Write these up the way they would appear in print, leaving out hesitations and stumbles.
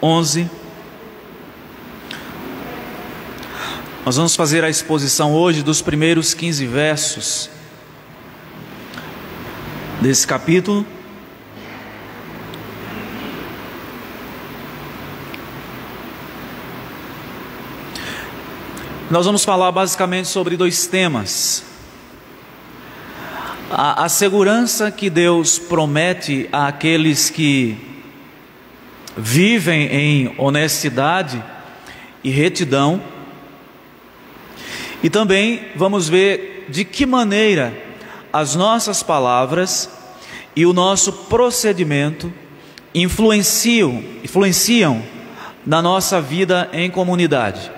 11. Nós vamos fazer a exposição hoje dos primeiros 15 versos desse capítulo. Nós vamos falar basicamente sobre dois temas: a segurança que Deus promete àqueles que vivem em honestidade e retidão, e também vamos ver de que maneira as nossas palavras e o nosso procedimento influenciam na nossa vida em comunidade.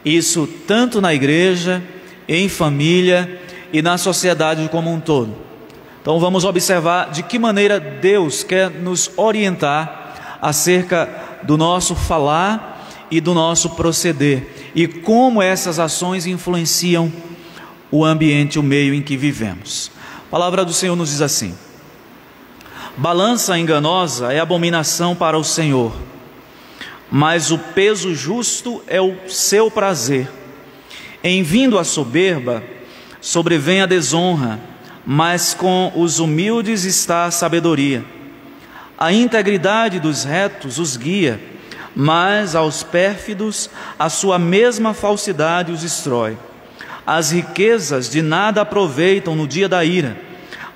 Isso tanto na igreja, em família e na sociedade como um todo. Então vamos observar de que maneira Deus quer nos orientar acerca do nosso falar e do nosso proceder, e como essas ações influenciam o ambiente, o meio em que vivemos. A palavra do Senhor nos diz assim: balança enganosa é abominação para o Senhor, mas o peso justo é o seu prazer. Em vindo a soberba, sobrevém a desonra, mas com os humildes está a sabedoria. A integridade dos retos os guia, mas aos pérfidos a sua mesma falsidade os destrói. As riquezas de nada aproveitam no dia da ira,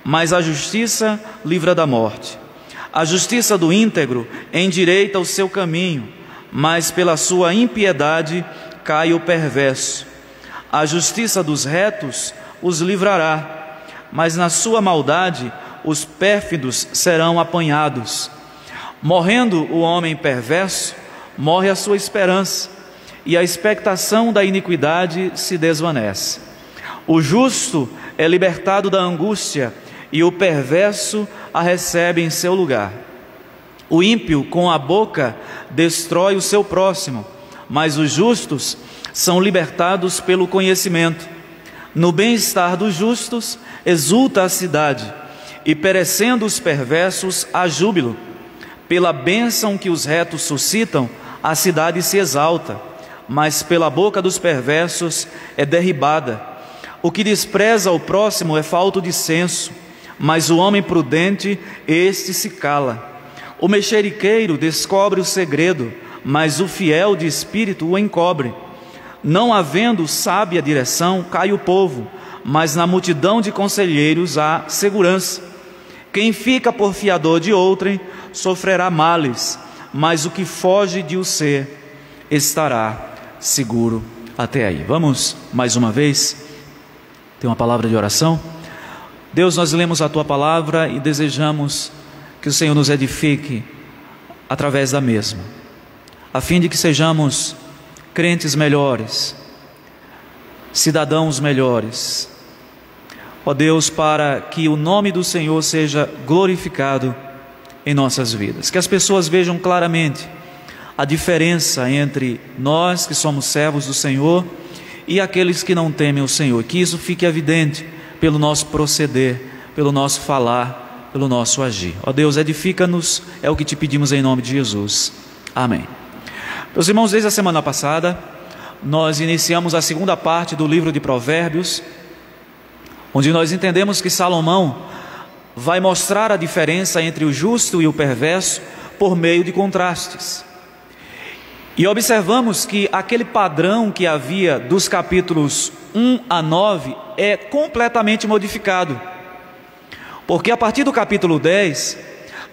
mas a justiça livra da morte. A justiça do íntegro endireita o seu caminho, mas pela sua impiedade cai o perverso. A justiça dos retos os livrará, mas na sua maldade os pérfidos serão apanhados. Morrendo o homem perverso, morre a sua esperança, e a expectação da iniquidade se desvanece. O justo é libertado da angústia, e o perverso a recebe em seu lugar. O ímpio com a boca destrói o seu próximo, mas os justos são libertados pelo conhecimento. No bem-estar dos justos exulta a cidade, e perecendo os perversos há júbilo. Pela bênção que os retos suscitam, a cidade se exalta, mas pela boca dos perversos é derribada. O que despreza o próximo é falto de senso, mas o homem prudente, este se cala. O mexeriqueiro descobre o segredo, mas o fiel de espírito o encobre. Não havendo sábia direção, cai o povo, mas na multidão de conselheiros há segurança. Quem fica por fiador de outrem sofrerá males, mas o que foge de o ser estará seguro. Até aí. Vamos mais uma vez ter uma palavra de oração. Deus, nós lemos a Tua palavra e desejamos que o Senhor nos edifique através da mesma, a fim de que sejamos crentes melhores, cidadãos melhores. Ó Deus, para que o nome do Senhor seja glorificado em nossas vidas, que as pessoas vejam claramente a diferença entre nós que somos servos do Senhor e aqueles que não temem o Senhor, que isso fique evidente pelo nosso proceder, pelo nosso falar, pelo nosso agir. Ó Deus, edifica-nos, é o que te pedimos em nome de Jesus. Amém. Meus irmãos, desde a semana passada, nós iniciamos a segunda parte do livro de Provérbios, onde nós entendemos que Salomão vai mostrar a diferença entre o justo e o perverso por meio de contrastes. E observamos que aquele padrão que havia dos capítulos 1 a 9 é completamente modificado. Porque a partir do capítulo 10,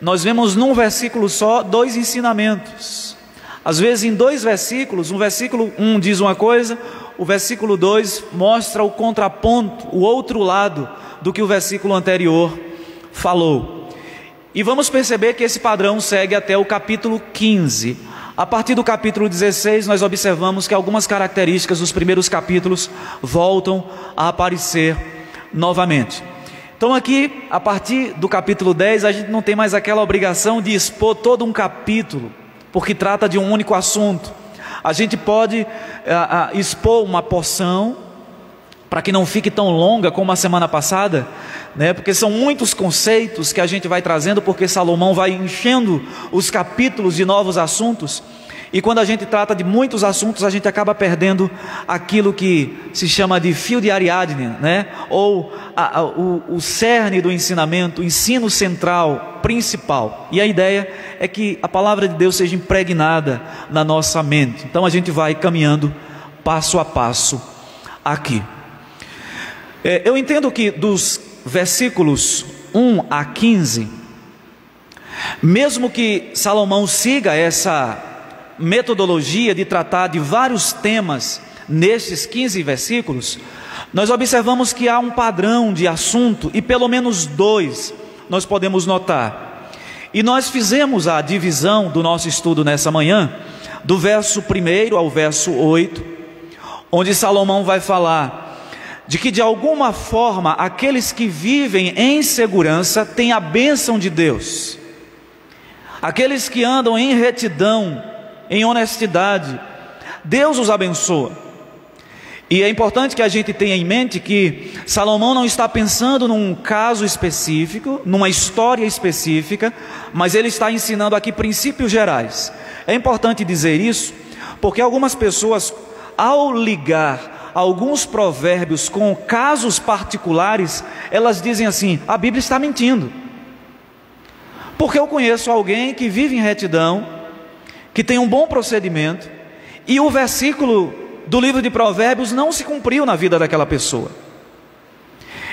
nós vemos num versículo só dois ensinamentos. Às vezes em dois versículos, um versículo 1 diz uma coisa, o versículo 2 mostra o contraponto, o outro lado do que o versículo anterior falou. E vamos perceber que esse padrão segue até o capítulo 15. A partir do capítulo 16, nós observamos que algumas características dos primeiros capítulos voltam a aparecer novamente. Então aqui, a partir do capítulo 10, a gente não tem mais aquela obrigação de expor todo um capítulo, porque trata de um único assunto. A gente pode expor uma porção para que não fique tão longa como a semana passada, né? Porque são muitos conceitos que a gente vai trazendo, porque Salomão vai enchendo os capítulos de novos assuntos, e quando a gente trata de muitos assuntos, a gente acaba perdendo aquilo que se chama de fio de Ariadne, né? Ou o cerne do ensinamento, o ensino central, principal. E a ideia é que a palavra de Deus seja impregnada na nossa mente. Então a gente vai caminhando passo a passo aqui. Eu entendo que dos versículos 1 a 15, mesmo que Salomão siga essa metodologia de tratar de vários temas nestes 15 versículos, nós observamos que há um padrão de assunto, e pelo menos dois nós podemos notar. E nós fizemos a divisão do nosso estudo nessa manhã, do verso 1 ao verso 8, onde Salomão vai falar de que de alguma forma aqueles que vivem em segurança têm a bênção de Deus. Aqueles que andam em retidão, em honestidade, Deus os abençoa. E é importante que a gente tenha em mente que Salomão não está pensando num caso específico, numa história específica, mas ele está ensinando aqui princípios gerais. É importante dizer isso, porque algumas pessoas, ao ligar alguns provérbios com casos particulares, elas dizem assim: a Bíblia está mentindo. Porque eu conheço alguém que vive em retidão, que tem um bom procedimento, e o versículo do livro de Provérbios não se cumpriu na vida daquela pessoa.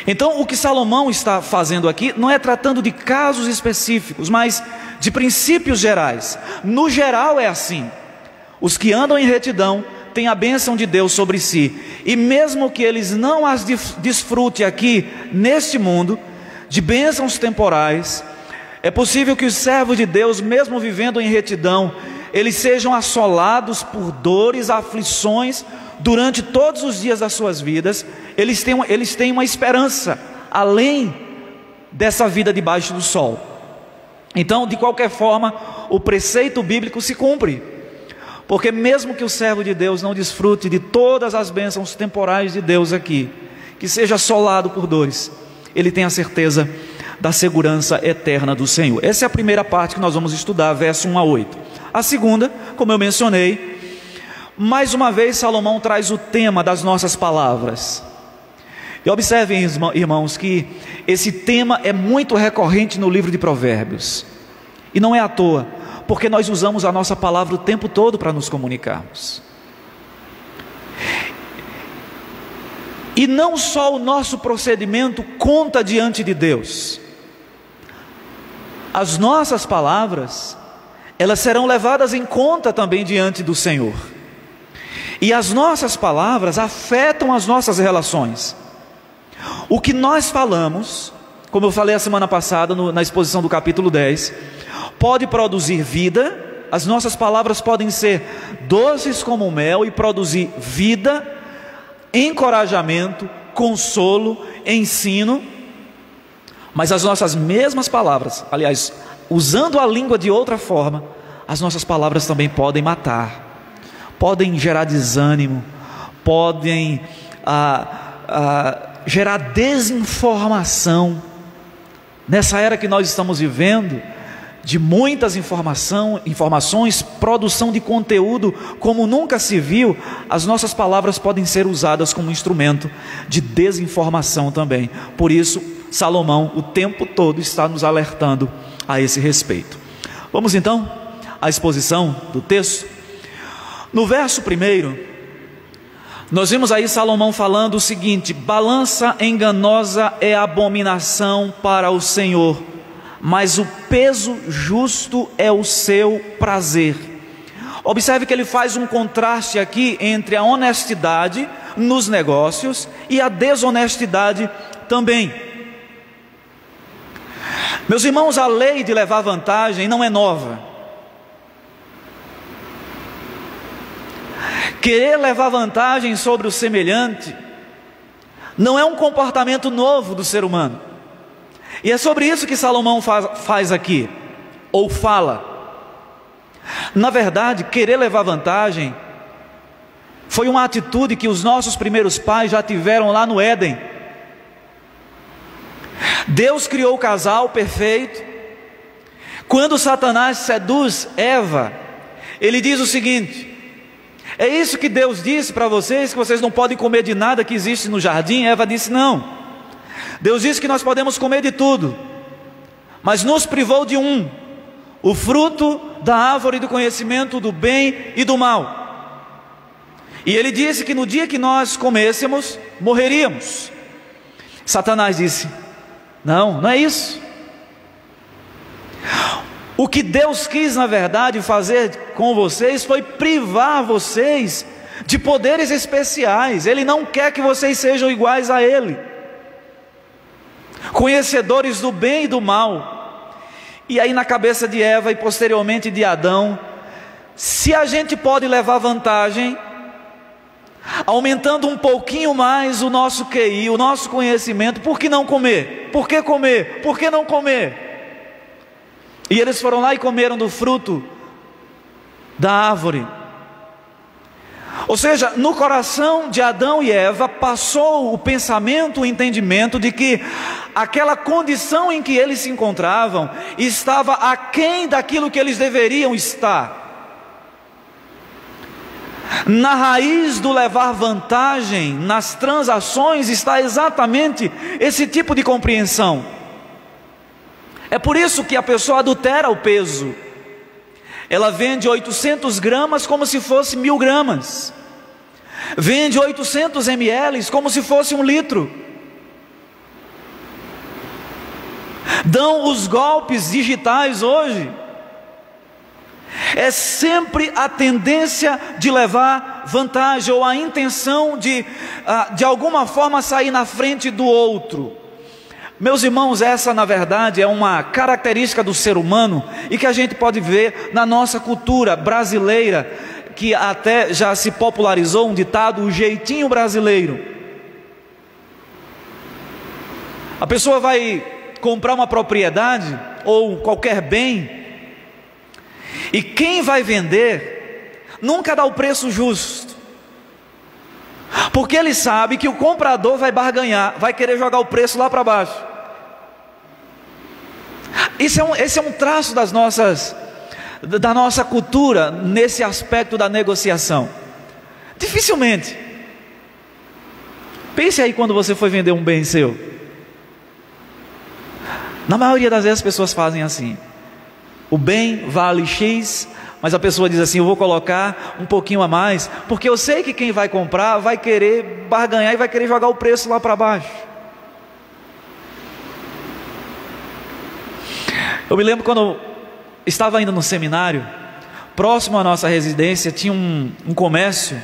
Então o que Salomão está fazendo aqui não é tratando de casos específicos, mas de princípios gerais. No geral é assim: os que andam em retidão têm a bênção de Deus sobre si, e mesmo que eles não as desfrutem aqui neste mundo de bênçãos temporais, é possível que os servos de Deus, mesmo vivendo em retidão, eles sejam assolados por dores, aflições durante todos os dias das suas vidas. Eles têm uma esperança além dessa vida debaixo do sol. Então, de qualquer forma, o preceito bíblico se cumpre, porque mesmo que o servo de Deus não desfrute de todas as bênçãos temporais de Deus aqui, que seja assolado por dores, ele tem a certeza da segurança eterna do Senhor. Essa é a primeira parte que nós vamos estudar, verso 1 a 8. A segunda, como eu mencionei, mais uma vez Salomão traz o tema das nossas palavras. E observem, irmãos, que esse tema é muito recorrente no livro de Provérbios. E não é à toa, porque nós usamos a nossa palavra o tempo todo para nos comunicarmos. E não só o nosso procedimento conta diante de Deus. As nossas palavras, elas serão levadas em conta também diante do Senhor. E as nossas palavras afetam as nossas relações. O que nós falamos, como eu falei a semana passada na exposição do capítulo 10, pode produzir vida. As nossas palavras podem ser doces como mel e produzir vida, encorajamento, consolo, ensino. Mas as nossas mesmas palavras, aliás, usando a língua de outra forma, as nossas palavras também podem matar, podem gerar desânimo, podem gerar desinformação. Nessa era que nós estamos vivendo, de muitas informações, produção de conteúdo como nunca se viu, as nossas palavras podem ser usadas como instrumento de desinformação também. Por isso, Salomão o tempo todo está nos alertando a esse respeito. Vamos então à exposição do texto. No verso 1, nós vimos aí Salomão falando o seguinte: balança enganosa é abominação para o Senhor, mas o peso justo é o seu prazer. Observe que ele faz um contraste aqui entre a honestidade nos negócios e a desonestidade também. Meus irmãos, a lei de levar vantagem não é nova. Querer levar vantagem sobre o semelhante não é um comportamento novo do ser humano. E é sobre isso que Salomão faz aqui, ou fala. Na verdade, querer levar vantagem Foi uma atitude que os nossos primeiros pais já tiveram lá no Éden. Deus criou o casal perfeito. Quando Satanás seduz Eva, ele diz o seguinte: é isso que Deus disse para vocês, que vocês não podem comer de nada que existe no jardim? Eva disse: não. Deus disse que nós podemos comer de tudo, mas nos privou de um, o fruto da árvore do conhecimento do bem e do mal. E ele disse que no dia que nós comêssemos, morreríamos. Satanás disse: não, não é isso. O que Deus quis, na verdade, fazer com vocês foi privar vocês de poderes especiais. Ele não quer que vocês sejam iguais a Ele, conhecedores do bem e do mal. E aí na cabeça de Eva e posteriormente de Adão, se a gente pode levar vantagem, aumentando um pouquinho mais o nosso QI, o nosso conhecimento, por que não comer? Por que comer? Por que não comer? E eles foram lá e comeram do fruto da árvore. Ou seja, no coração de Adão e Eva passou o pensamento, o entendimento de que aquela condição em que eles se encontravam estava aquém daquilo que eles deveriam estar. Na raiz do levar vantagem nas transações está exatamente esse tipo de compreensão. É por isso que a pessoa adultera o peso. Ela vende 800 gramas como se fosse 1000 gramas. Vende 800 ml como se fosse 1 litro. Dão os golpes digitais hoje. É sempre a tendência de levar vantagem, ou a intenção de alguma forma sair na frente do outro. Meus irmãos, essa na verdade é uma característica do ser humano e que a gente pode ver na nossa cultura brasileira, que até já se popularizou um ditado, o jeitinho brasileiro. A pessoa vai comprar uma propriedade ou qualquer bem, e quem vai vender nunca dá o preço justo, porque ele sabe que o comprador vai barganhar, vai querer jogar o preço lá para baixo. Esse é um traço da nossa cultura nesse aspecto da negociação. Dificilmente. Pense aí quando você foi vender um bem seu. Na maioria das vezes as pessoas fazem assim: o bem vale X, mas a pessoa diz assim: eu vou colocar um pouquinho a mais, porque eu sei que quem vai comprar vai querer barganhar e vai querer jogar o preço lá para baixo. Eu me lembro quando eu estava ainda no seminário, próximo à nossa residência tinha um comércio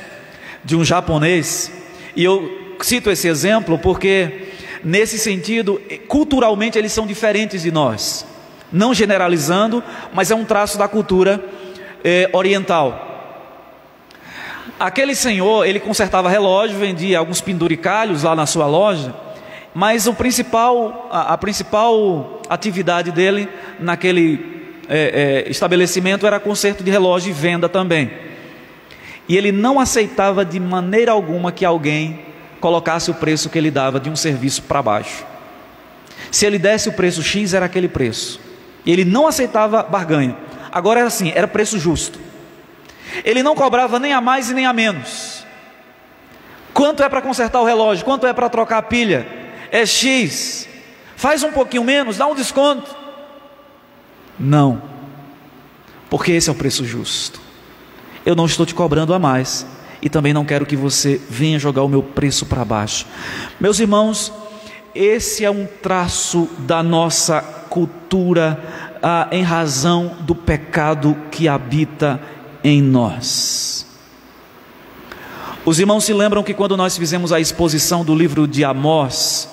de um japonês, e eu cito esse exemplo porque nesse sentido, culturalmente eles são diferentes de nós. Não generalizando, mas é um traço da cultura oriental. Aquele senhor, ele consertava relógio, vendia alguns penduricalhos lá na sua loja, mas a principal atividade dele naquele estabelecimento era conserto de relógio e venda também. E ele não aceitava de maneira alguma que alguém colocasse o preço que ele dava de um serviço para baixo. Se ele desse o preço X, era aquele preço. Ele não aceitava barganha. Agora era assim, era preço justo. Ele não cobrava nem a mais e nem a menos. Quanto é para consertar o relógio? Quanto é para trocar a pilha? É X. Faz um pouquinho menos, dá um desconto. Não, porque esse é o preço justo. Eu não estou te cobrando a mais, e também não quero que você venha jogar o meu preço para baixo. Meus irmãos, esse é um traço da nossa cultura, em razão do pecado que habita em nós. Os irmãos se lembram que quando nós fizemos a exposição do livro de Amós,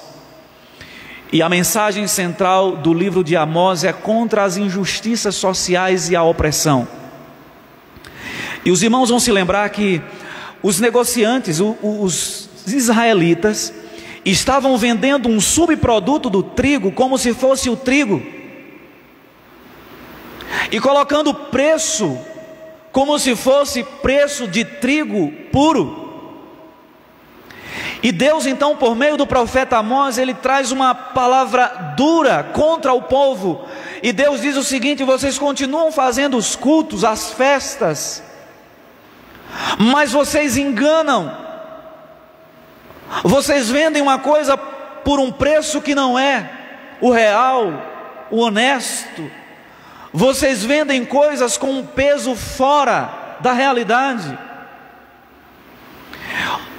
e a mensagem central do livro de Amós é contra as injustiças sociais e a opressão. E os irmãos vão se lembrar que os negociantes, os israelitas, estavam vendendo um subproduto do trigo como se fosse o trigo, e colocando preço como se fosse preço de trigo puro. E Deus então, por meio do profeta Amós, ele traz uma palavra dura contra o povo. E Deus diz o seguinte: vocês continuam fazendo os cultos, as festas, mas vocês enganam. Vocês vendem uma coisa por um preço que não é o real, o honesto. Vocês vendem coisas com um peso fora da realidade.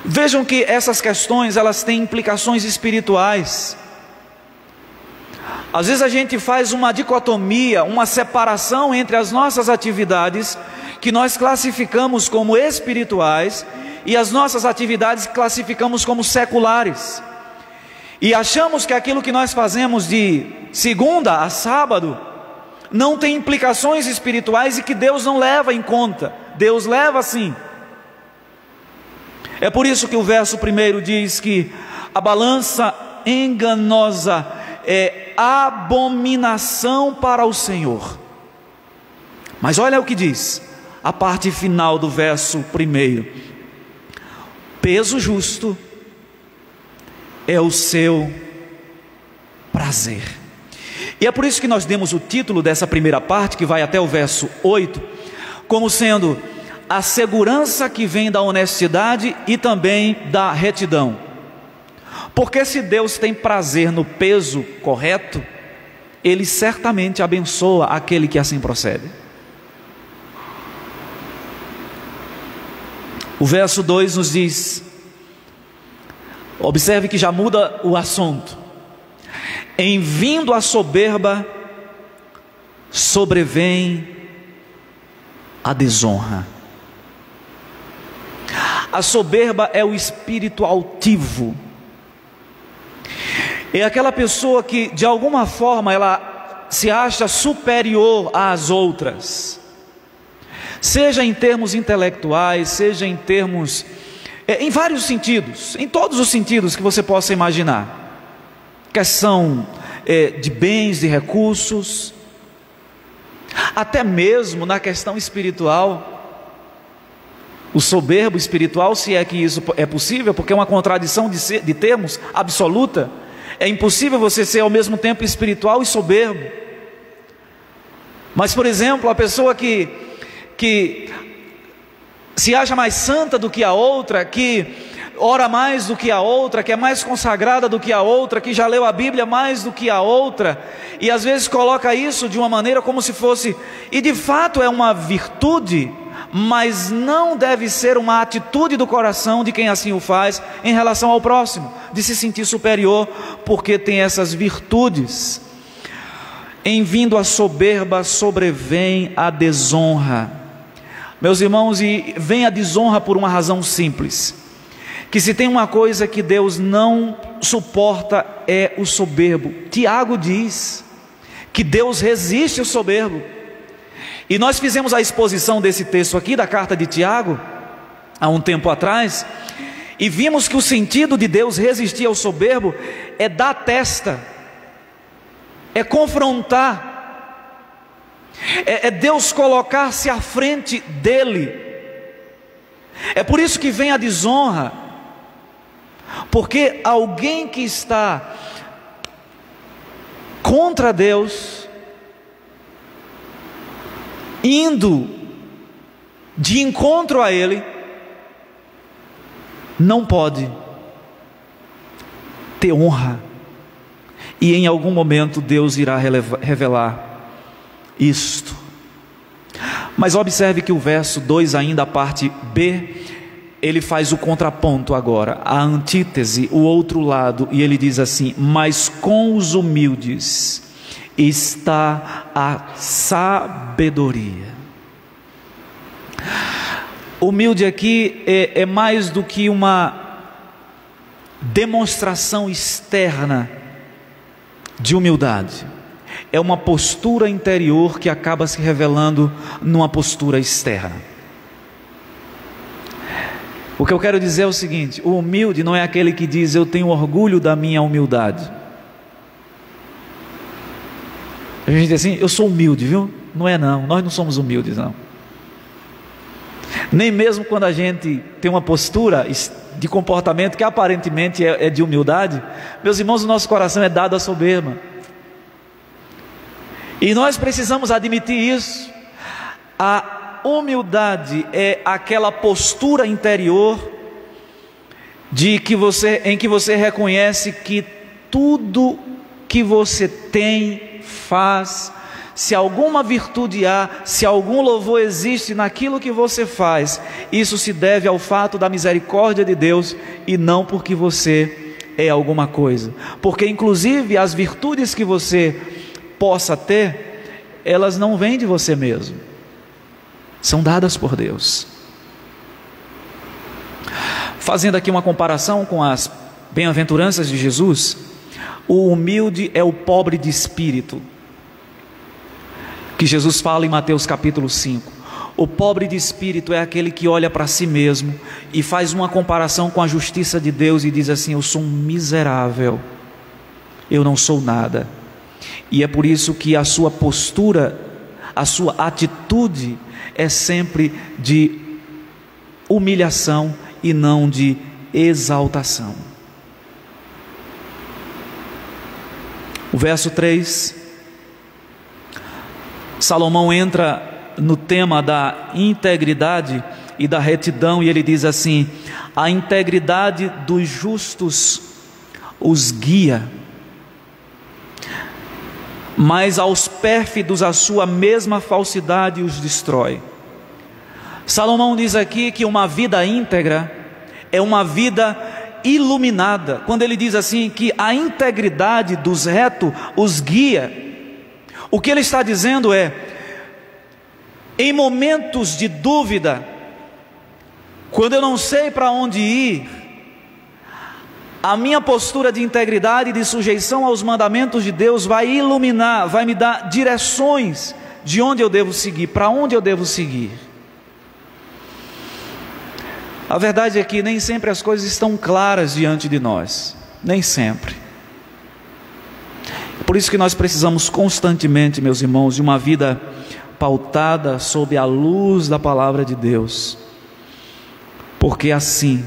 Vejam que essas questões, elas têm implicações espirituais. Às vezes a gente faz uma dicotomia, uma separação entre as nossas atividades, que nós classificamos como espirituais, e as nossas atividades classificamos como seculares. E achamos que aquilo que nós fazemos de segunda a sábado não tem implicações espirituais e que Deus não leva em conta. Deus leva sim. É por isso que o verso 1 diz que a balança enganosa é abominação para o Senhor. Mas olha o que diz a parte final do verso 1: peso justo é o seu prazer. E é por isso que nós demos o título dessa primeira parte, que vai até o verso 8, como sendo a segurança que vem da honestidade e também da retidão. Porque se Deus tem prazer no peso correto, Ele certamente abençoa aquele que assim procede. O verso 2 nos diz, observe que já muda o assunto: em vindo a soberba, sobrevém a desonra. A soberba é o espírito altivo. É aquela pessoa que de alguma forma ela se acha superior às outras, seja em termos intelectuais, seja em termos, em vários sentidos, em todos os sentidos que você possa imaginar. Questão de bens, de recursos, até mesmo na questão espiritual. O soberbo espiritual, se é que isso é possível, porque é uma contradição de termos absoluta. É impossível você ser ao mesmo tempo espiritual e soberbo. Mas, por exemplo, a pessoa que se acha mais santa do que a outra, que ora mais do que a outra, que é mais consagrada do que a outra, que já leu a Bíblia mais do que a outra, e às vezes coloca isso de uma maneira como se fosse, e de fato é uma virtude, mas não deve ser uma atitude do coração de quem assim o faz em relação ao próximo, de se sentir superior porque tem essas virtudes. Em vindo a soberba, sobrevém a desonra. Meus irmãos, e vem a desonra por uma razão simples, que se tem uma coisa que Deus não suporta é o soberbo. Tiago diz que Deus resiste ao soberbo. E nós fizemos a exposição desse texto aqui, da carta de Tiago, há um tempo atrás, e vimos que o sentido de Deus resistir ao soberbo é dar testa, é confrontar, é Deus colocar-se à frente dele. É por isso que vem a desonra, porque alguém que está contra Deus, indo de encontro a Ele, não pode ter honra, e em algum momento Deus irá revelar isto. Mas observe que o verso 2, ainda a parte B, ele faz o contraponto agora, a antítese, o outro lado, e ele diz assim: mas com os humildes está a sabedoria. Humilde aqui é mais do que uma demonstração externa de humildade, é uma postura interior que acaba se revelando numa postura externa. O que eu quero dizer é o seguinte: o humilde não é aquele que diz eu tenho orgulho da minha humildade. A gente diz assim, eu sou humilde, viu? Não é não, nós não somos humildes não. Nem mesmo quando a gente tem uma postura de comportamento que aparentemente é de humildade, meus irmãos, o nosso coração é dado à soberba. E nós precisamos admitir isso. A humildade é aquela postura interior em que você reconhece que tudo que você tem, faz, se alguma virtude há, se algum louvor existe naquilo que você faz, isso se deve ao fato da misericórdia de Deus e não porque você é alguma coisa. Porque inclusive as virtudes que você possa ter, elas não vêm de você mesmo, são dadas por Deus. Fazendo aqui uma comparação com as bem-aventuranças de Jesus, o humilde é o pobre de espírito, que Jesus fala em Mateus capítulo 5. O pobre de espírito é aquele que olha para si mesmo e faz uma comparação com a justiça de Deus e diz assim: eu sou um miserável, eu não sou nada. E é por isso que a sua postura, a sua atitude é sempre de humilhação e não de exaltação. O verso 3, Salomão entra no tema da integridade e da retidão, e ele diz assim: a integridade dos justos os guia, mas aos pérfidos a sua mesma falsidade os destrói. Salomão diz aqui que uma vida íntegra é uma vida iluminada. Quando ele diz assim que a integridade dos retos os guia, o que ele está dizendo é: em momentos de dúvida, quando eu não sei para onde ir, a minha postura de integridade e de sujeição aos mandamentos de Deus vai iluminar, vai me dar direções de onde eu devo seguir, para onde eu devo seguir. A verdade é que nem sempre as coisas estão claras diante de nós, nem sempre. Por isso que nós precisamos constantemente, meus irmãos, de uma vida pautada sob a luz da palavra de Deus, porque assim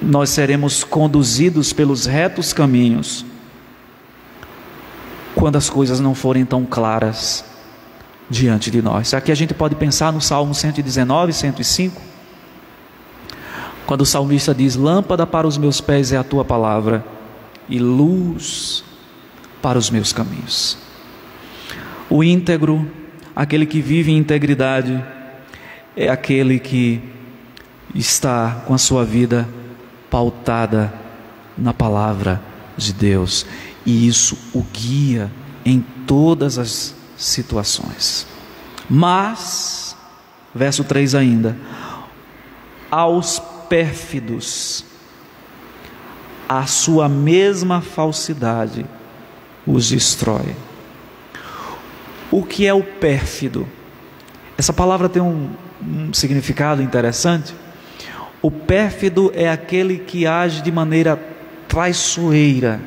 nós seremos conduzidos pelos retos caminhos quando as coisas não forem tão claras diante de nós. Aqui a gente pode pensar no Salmo 119, 105, quando o salmista diz: lâmpada para os meus pés é a tua palavra e luz para os meus caminhos. O íntegro, aquele que vive em integridade, é aquele que está com a sua vida pautada na palavra de Deus, e isso o guia em todas as situações. Mas, verso 3 ainda, aos pérfidos a sua mesma falsidade os destrói. O que é o pérfido? Essa palavra tem um significado interessante. O pérfido é aquele que age de maneira traiçoeira.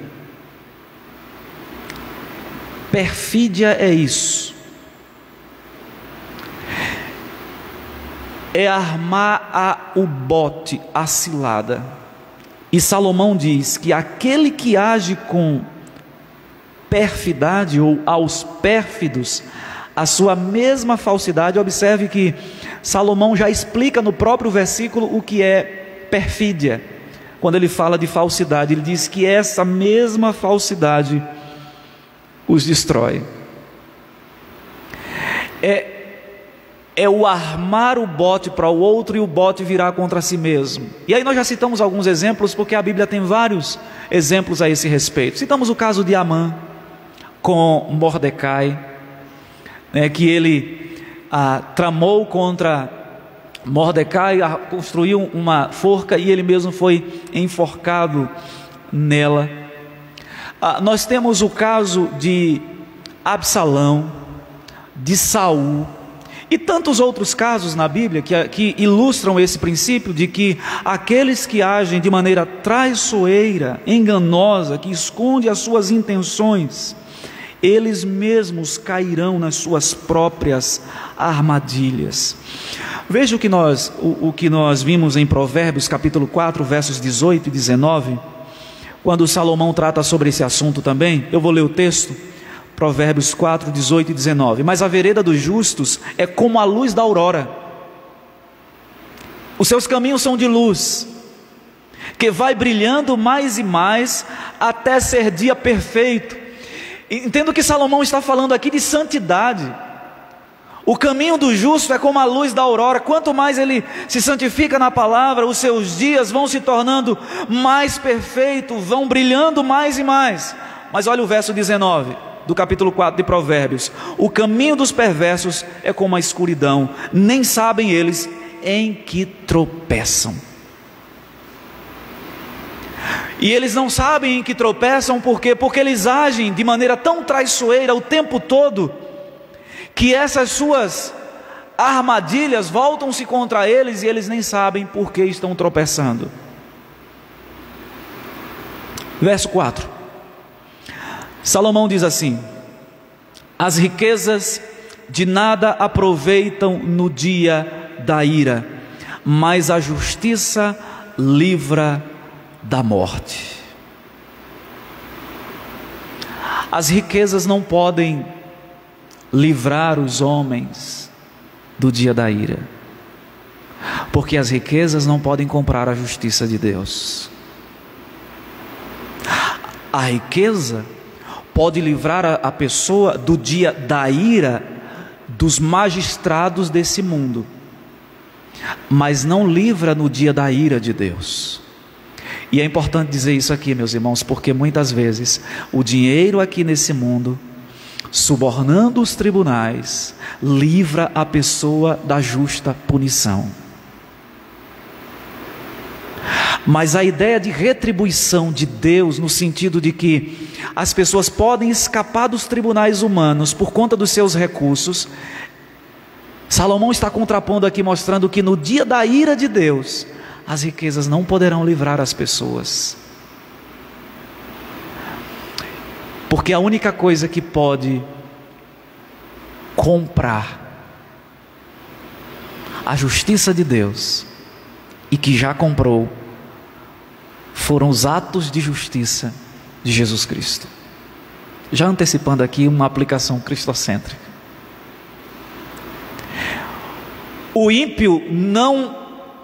Perfídia é isso. É armar o bote, a cilada. E Salomão diz que aquele que age com perfidade, ou aos pérfidos a sua mesma falsidade. Observe que Salomão já explica no próprio versículo o que é perfídia. Quando ele fala de falsidade, ele diz que essa mesma falsidade os destrói. É o armar o bote para o outro e o bote virar contra si mesmo. E aí nós já citamos alguns exemplos, porque a Bíblia tem vários exemplos a esse respeito. Citamos o caso de Amã com Mordecai, que ele tramou contra Mordecai, construiu uma forca e ele mesmo foi enforcado nela. Nós temos o caso de Absalão, de Saul, e tantos outros casos na Bíblia que ilustram esse princípio de que aqueles que agem de maneira traiçoeira, enganosa, que esconde as suas intenções, eles mesmos cairão nas suas próprias armadilhas. Veja o que nós vimos em Provérbios capítulo 4, versos 18 e 19, quando Salomão trata sobre esse assunto também. Eu vou ler o texto, Provérbios 4, 18 e 19. Mas a vereda dos justos é como a luz da aurora. Os seus caminhos são de luz, que vai brilhando mais e mais, até ser dia perfeito. Entendo que Salomão está falando aqui de santidade. O caminho do justo é como a luz da aurora. Quanto mais ele se santifica na palavra, os seus dias vão se tornando mais perfeitos, vão brilhando mais e mais. Mas olha o verso 19 do capítulo 4 de Provérbios: o caminho dos perversos é como a escuridão, nem sabem eles em que tropeçam. E eles não sabem em que tropeçam, por quê? Porque eles agem de maneira tão traiçoeira o tempo todo, que essas suas armadilhas voltam-se contra eles, e eles nem sabem por que estão tropeçando. Verso 4, Salomão diz assim: as riquezas de nada aproveitam no dia da ira, mas a justiça livra da morte. As riquezas não podem livrar os homens do dia da ira, porque as riquezas não podem comprar a justiça de Deus. A riqueza pode livrar a pessoa do dia da ira dos magistrados desse mundo, mas não livra no dia da ira de Deus. E é importante dizer isso aqui, meus irmãos, porque muitas vezes o dinheiro aqui nesse mundo, subornando os tribunais, livra a pessoa da justa punição. Mas a ideia de retribuição de Deus, no sentido de que as pessoas podem escapar dos tribunais humanos por conta dos seus recursos, Salomão está contrapondo aqui, mostrando que no dia da ira de Deus, as riquezas não poderão livrar as pessoas. Porque a única coisa que pode comprar a justiça de Deus, e que já comprou, foram os atos de justiça de Jesus Cristo. Já antecipando aqui uma aplicação cristocêntrica. O ímpio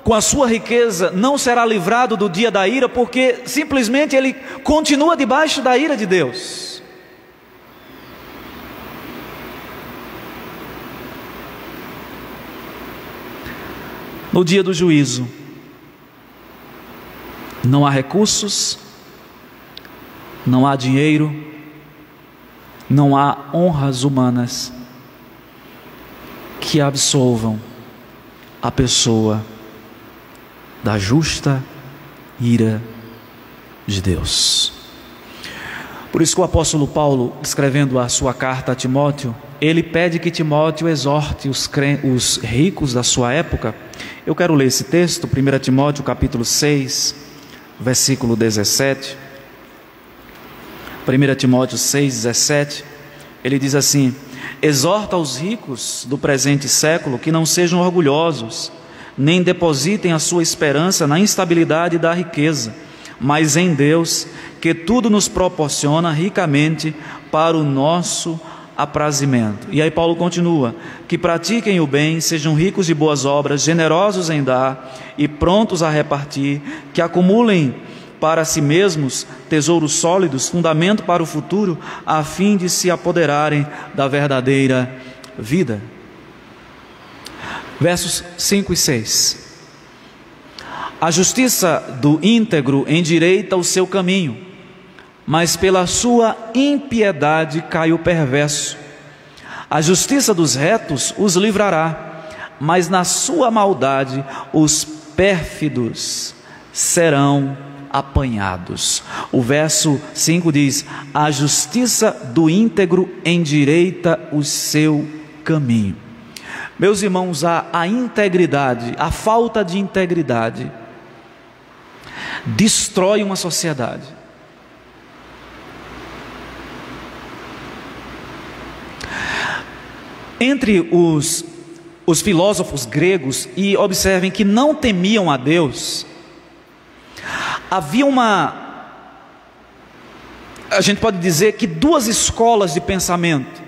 com a sua riqueza não será livrado do dia da ira, porque simplesmente ele continua debaixo da ira de Deus. No dia do juízo, não há recursos, não há dinheiro, não há honras humanas que absolvam a pessoa da justa ira de Deus. Por isso que o apóstolo Paulo, escrevendo a sua carta a Timóteo, ele pede que Timóteo exorte os ricos da sua época. Eu quero ler esse texto, 1 Timóteo capítulo 6, versículo 17. 1 Timóteo 6, 17, ele diz assim: exorta os ricos do presente século que não sejam orgulhosos, nem depositem a sua esperança na instabilidade da riqueza, mas em Deus, que tudo nos proporciona ricamente para o nosso aprazimento. E aí Paulo continua: que pratiquem o bem, sejam ricos de boas obras, generosos em dar e prontos a repartir, que acumulem para si mesmos tesouros sólidos, fundamento para o futuro, a fim de se apoderarem da verdadeira vida. Versos 5 e 6. A justiça do íntegro endireita o seu caminho, mas pela sua impiedade cai o perverso. A justiça dos retos os livrará, mas na sua maldade os pérfidos serão apanhados. O verso 5 diz: a justiça do íntegro endireita o seu caminho. Meus irmãos, a integridade, a falta de integridade, destrói uma sociedade. Entre os os filósofos gregos, e observem que não temiam a Deus, havia a gente pode dizer que duas escolas de pensamento.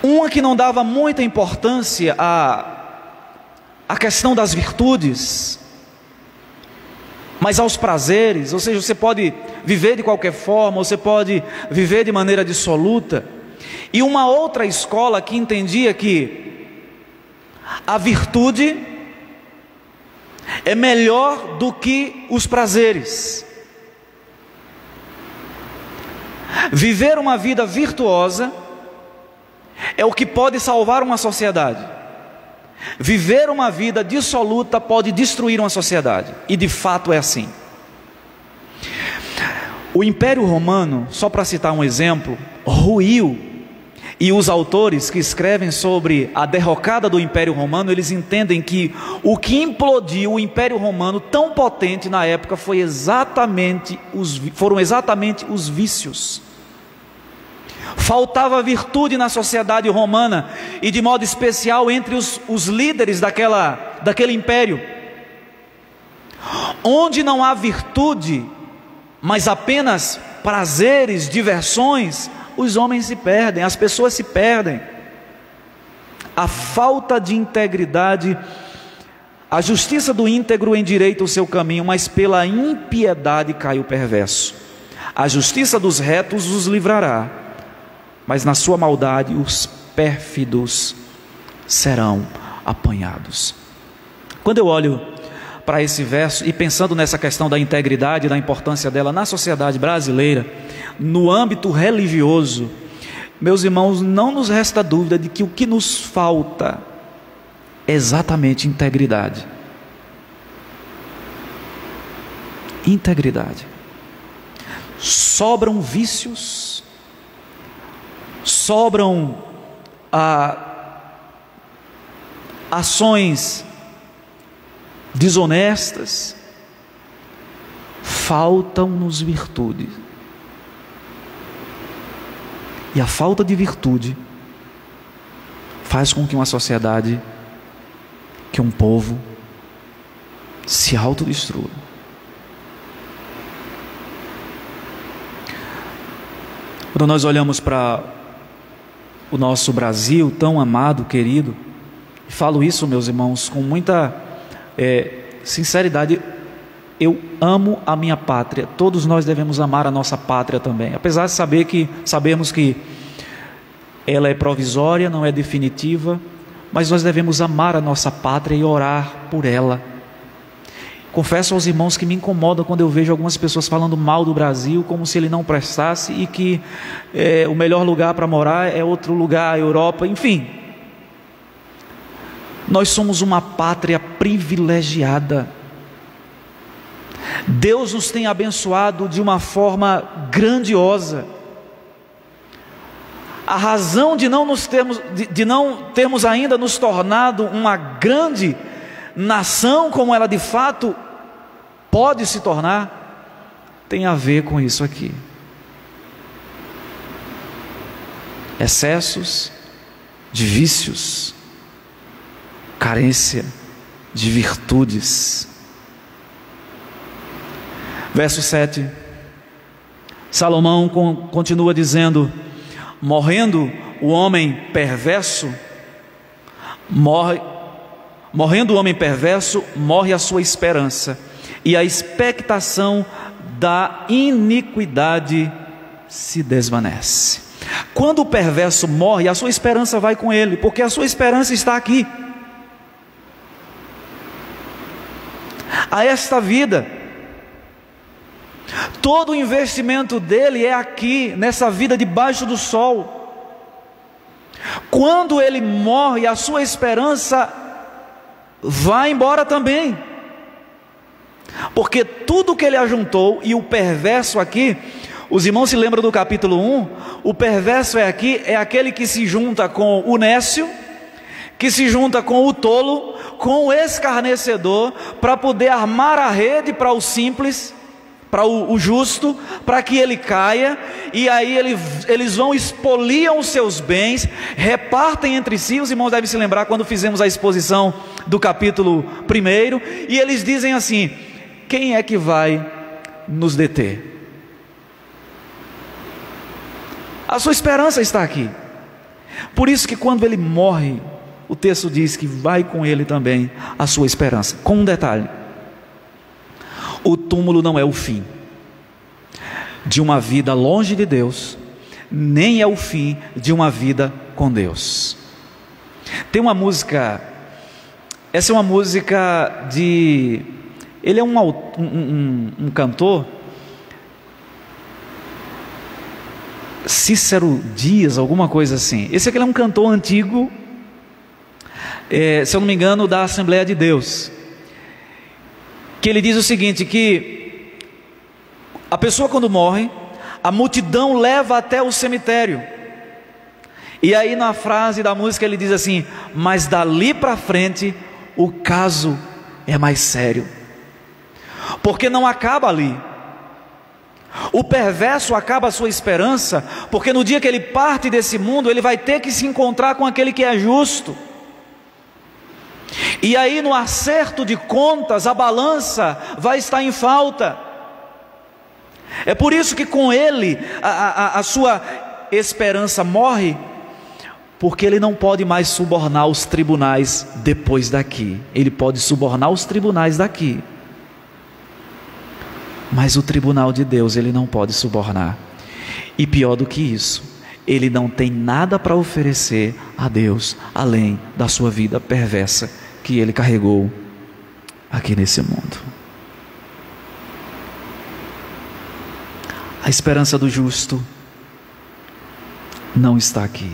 Uma que não dava muita importância à questão das virtudes, mas aos prazeres, ou seja, você pode viver de qualquer forma, você pode viver de maneira dissoluta. E uma outra escola que entendia que a virtude é melhor do que os prazeres. Viver uma vida virtuosa é o que pode salvar uma sociedade. Viver uma vida dissoluta pode destruir uma sociedade, e de fato é assim. O Império Romano, só para citar um exemplo, ruiu, e os autores que escrevem sobre a derrocada do Império Romano, eles entendem que o que implodiu o Império Romano tão potente na época foram exatamente os vícios. Faltava virtude na sociedade romana, e de modo especial entre os líderes daquele império. Onde não há virtude, mas apenas prazeres, diversões, os homens se perdem, as pessoas se perdem. A falta de integridade, a justiça do íntegro endireita o seu caminho, mas pela impiedade cai o perverso. A justiça dos retos os livrará, mas na sua maldade os pérfidos serão apanhados. Quando eu olho para esse verso e pensando nessa questão da integridade, da importância dela na sociedade brasileira, no âmbito religioso, meus irmãos, não nos resta dúvida de que o que nos falta é exatamente integridade. Integridade. Sobram vícios, sobram ações desonestas, faltam-nos virtudes. E a falta de virtude faz com que uma sociedade, que um povo se autodestrua. Quando nós olhamos para o nosso Brasil tão amado, querido, e falo isso, meus irmãos, com muita sinceridade, eu amo a minha pátria. Todos nós devemos amar a nossa pátria também, apesar de sabermos que ela é provisória, não é definitiva, mas nós devemos amar a nossa pátria e orar por ela. Confesso aos irmãos que me incomoda quando eu vejo algumas pessoas falando mal do Brasil, como se ele não prestasse e que o melhor lugar para morar é outro lugar, a Europa, enfim. Nós somos uma pátria privilegiada. Deus nos tem abençoado de uma forma grandiosa. A razão de não termos ainda nos tornado uma grande nação, como ela de fato pode se tornar, tem a ver com isso aqui. Excessos de vícios, carência de virtudes. Verso 7, Salomão continua dizendo: morrendo o homem perverso, morrendo o homem perverso, morre a sua esperança, e a expectação da iniquidade se desvanece. Quando o perverso morre, a sua esperança vai com ele, porque a sua esperança está aqui. A esta vida, todo o investimento dele é aqui, nessa vida debaixo do sol. Quando ele morre, a sua esperança vai embora também, porque tudo que ele ajuntou, e o perverso aqui, os irmãos se lembram do capítulo 1, o perverso é aquele que se junta com o nécio, que se junta com o tolo, com o escarnecedor, para poder armar a rede para o simples, para o justo, para que ele caia, e aí eles vão, expoliam os seus bens, repartem entre si. Os irmãos devem se lembrar quando fizemos a exposição do capítulo 1, e eles dizem assim: quem é que vai nos deter? A sua esperança está aqui. Por isso que quando ele morre, o texto diz que vai com ele também a sua esperança. Com um detalhe: o túmulo não é o fim de uma vida longe de Deus, nem é o fim de uma vida com Deus. Tem uma música, essa é uma música de... Ele é um cantor, Cícero Dias, alguma coisa assim. Esse aqui é um cantor antigo, se eu não me engano, da Assembleia de Deus, que ele diz o seguinte, que a pessoa quando morre, a multidão leva até o cemitério, e aí na frase da música ele diz assim: mas dali para frente o caso é mais sério, porque não acaba ali. O perverso acaba a sua esperança, porque no dia que ele parte desse mundo, ele vai ter que se encontrar com aquele que é justo. E aí no acerto de contas, a balança vai estar em falta. É por isso que com ele a sua esperança morre, porque ele não pode mais subornar os tribunais depois daqui. Ele pode subornar os tribunais daqui, mas o tribunal de Deus ele não pode subornar. E pior do que isso, ele não tem nada para oferecer a Deus além da sua vida perversa que ele carregou aqui nesse mundo. A esperança do justo não está aqui.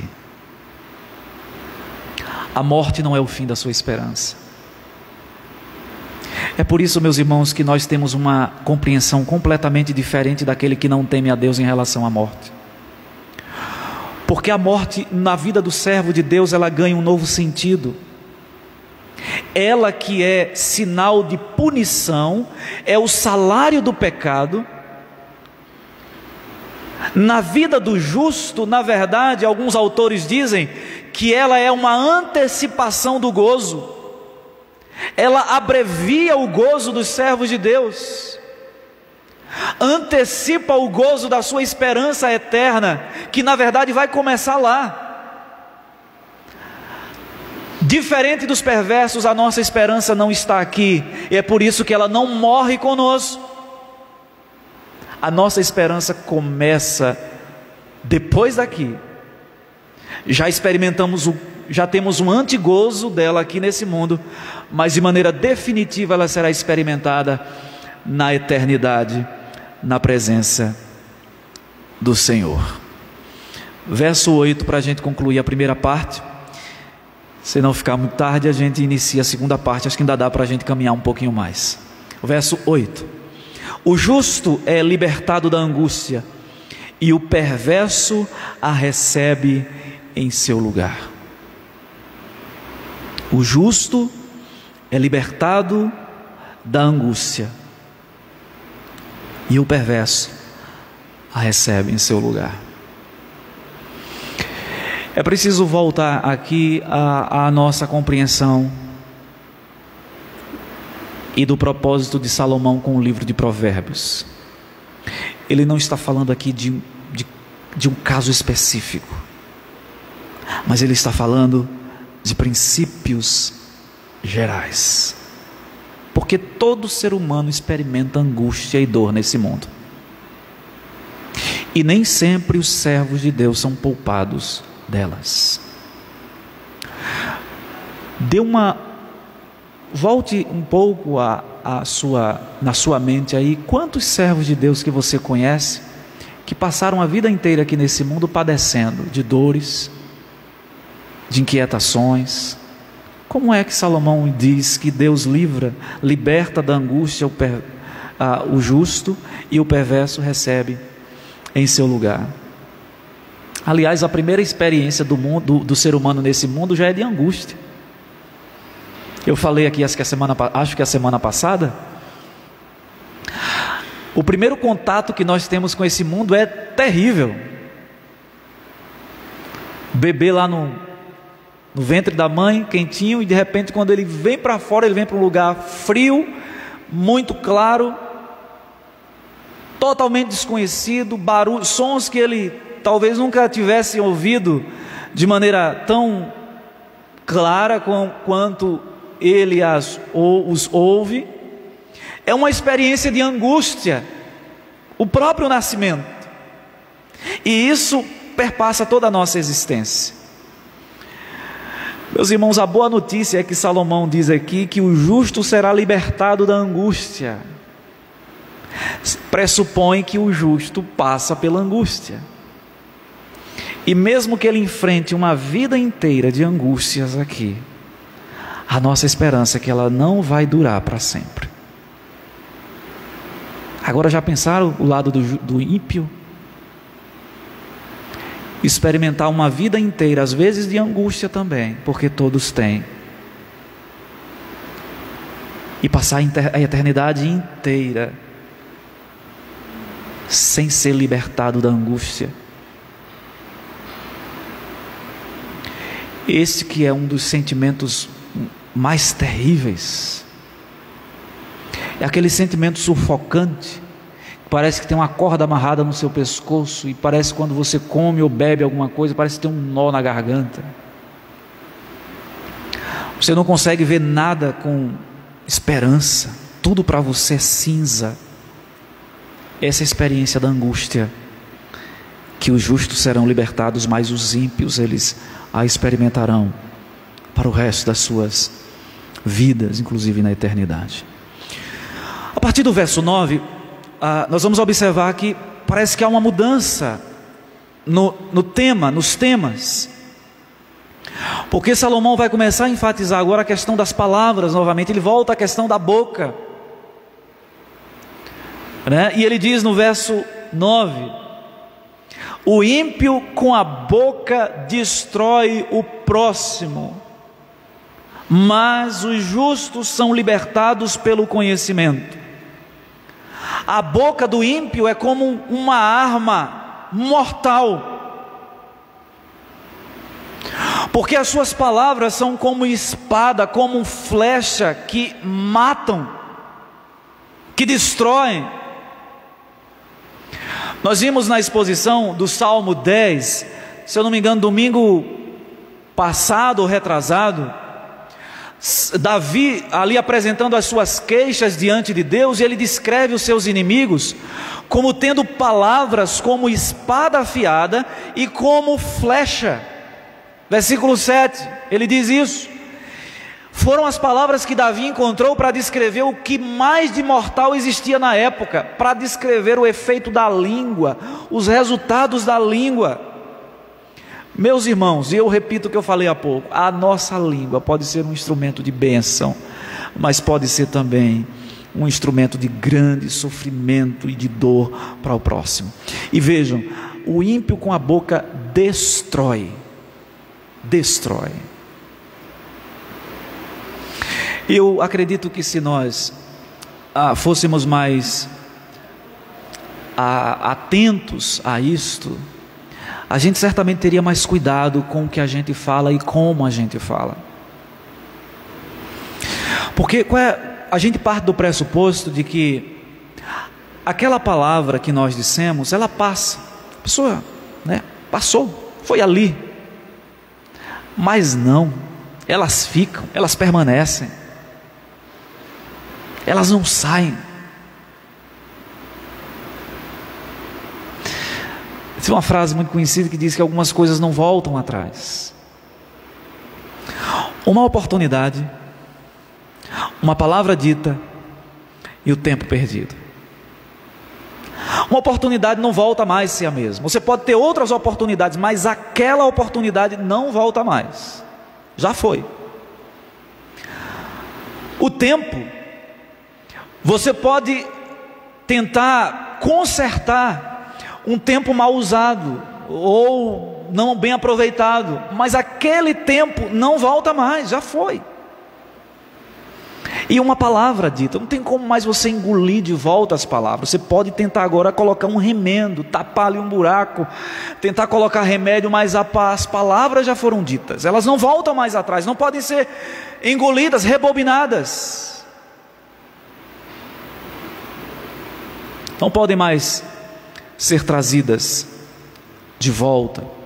A morte não é o fim da sua esperança. É por isso, meus irmãos, que nós temos uma compreensão completamente diferente daquele que não teme a Deus em relação à morte. Porque a morte na vida do servo de Deus, ela ganha um novo sentido. Ela que é sinal de punição, é o salário do pecado. Na vida do justo, na verdade, alguns autores dizem que ela é uma antecipação do gozo. Ela abrevia o gozo dos servos de Deus, antecipa o gozo da sua esperança eterna, que na verdade vai começar lá. Diferente dos perversos, a nossa esperança não está aqui, e é por isso que ela não morre conosco. A nossa esperança começa depois daqui. Já temos um antigozo dela aqui nesse mundo, mas de maneira definitiva ela será experimentada na eternidade, na presença do Senhor. Verso 8, para a gente concluir a primeira parte. Se não ficar muito tarde, a gente inicia a segunda parte. Acho que ainda dá para a gente caminhar um pouquinho mais. Verso 8: o justo é libertado da angústia, e o perverso a recebe em seu lugar. O justo é libertado da angústia, e o perverso a recebe em seu lugar. É preciso voltar aqui à nossa compreensão e do propósito de Salomão com o livro de Provérbios. Ele não está falando aqui de um caso específico, mas ele está falando de princípios gerais, porque todo ser humano experimenta angústia e dor nesse mundo, e nem sempre os servos de Deus são poupados delas. Volte um pouco na sua mente aí, quantos servos de Deus que você conhece, que passaram a vida inteira aqui nesse mundo padecendo de dores, de inquietações. Como é que Salomão diz que Deus liberta da angústia o justo, e o perverso recebe em seu lugar? Aliás, a primeira experiência do ser humano nesse mundo já é de angústia. Eu falei aqui, acho que a semana passada, O primeiro contato que nós temos com esse mundo é terrível. O bebê lá no ventre da mãe, quentinho, e de repente quando ele vem para fora, ele vem para um lugar frio, muito claro, totalmente desconhecido, barulho, sons que ele talvez nunca tivesse ouvido de maneira tão clara quanto ele os ouve. É uma experiência de angústia, o próprio nascimento, e isso perpassa toda a nossa existência. Meus irmãos, a boa notícia é que Salomão diz aqui que o justo será libertado da angústia. Pressupõe que o justo passa pela angústia, e mesmo que ele enfrente uma vida inteira de angústias aqui, a nossa esperança é que ela não vai durar para sempre. Agora, já pensaram o lado do ímpio? Experimentar uma vida inteira, às vezes de angústia também, porque todos têm, e passar a eternidade inteira sem ser libertado da angústia. Esse que é um dos sentimentos mais terríveis, é aquele sentimento sufocante. Parece que tem uma corda amarrada no seu pescoço, e parece que quando você come ou bebe alguma coisa, parece que tem um nó na garganta. Você não consegue ver nada com esperança, tudo para você é cinza. Essa é a experiência da angústia, que os justos serão libertados, mas os ímpios, eles a experimentarão para o resto das suas vidas, inclusive na eternidade. A partir do verso 9, nós vamos observar que parece que há uma mudança nos temas, porque Salomão vai começar a enfatizar agora a questão das palavras novamente. Ele volta à questão da boca, né? E ele diz no verso 9: o ímpio com a boca destrói o próximo, mas os justos são libertados pelo conhecimento. A boca do ímpio é como uma arma mortal, porque as suas palavras são como espada, como flecha que matam, que destroem. Nós vimos na exposição do Salmo 10, se eu não me engano, domingo passado ou retrasado, Davi ali apresentando as suas queixas diante de Deus, e ele descreve os seus inimigos como tendo palavras como espada afiada e como flecha. Versículo 7, ele diz isso. Foram as palavras que Davi encontrou para descrever o que mais de mortal existia na época, para descrever o efeito da língua, os resultados da língua. Meus irmãos, e eu repito o que eu falei há pouco, a nossa língua pode ser um instrumento de bênção, mas pode ser também um instrumento de grande sofrimento e de dor para o próximo. E vejam, o ímpio com a boca destrói. Eu acredito que se nós fôssemos mais atentos a isto, a gente certamente teria mais cuidado com o que a gente fala e como a gente fala. Porque a gente parte do pressuposto de que aquela palavra que nós dissemos, ela passa. A pessoa, né, passou, foi ali. Mas não, elas ficam, elas permanecem. Elas não saem. Tem uma frase muito conhecida que diz que algumas coisas não voltam atrás. Uma oportunidade, uma palavra dita e o tempo perdido. Uma oportunidade não volta mais a ser a mesma. Você pode ter outras oportunidades, mas aquela oportunidade não volta mais. Já foi. O tempo, você pode tentar consertar um tempo mal usado ou não bem aproveitado, mas aquele tempo não volta mais, já foi. E uma palavra dita, não tem como mais você engolir de volta as palavras. Você pode tentar agora colocar um remendo, tapar ali um buraco, tentar colocar remédio, mas as palavras já foram ditas, elas não voltam mais atrás, não podem ser engolidas, rebobinadas, não podem mais ser trazidas de volta.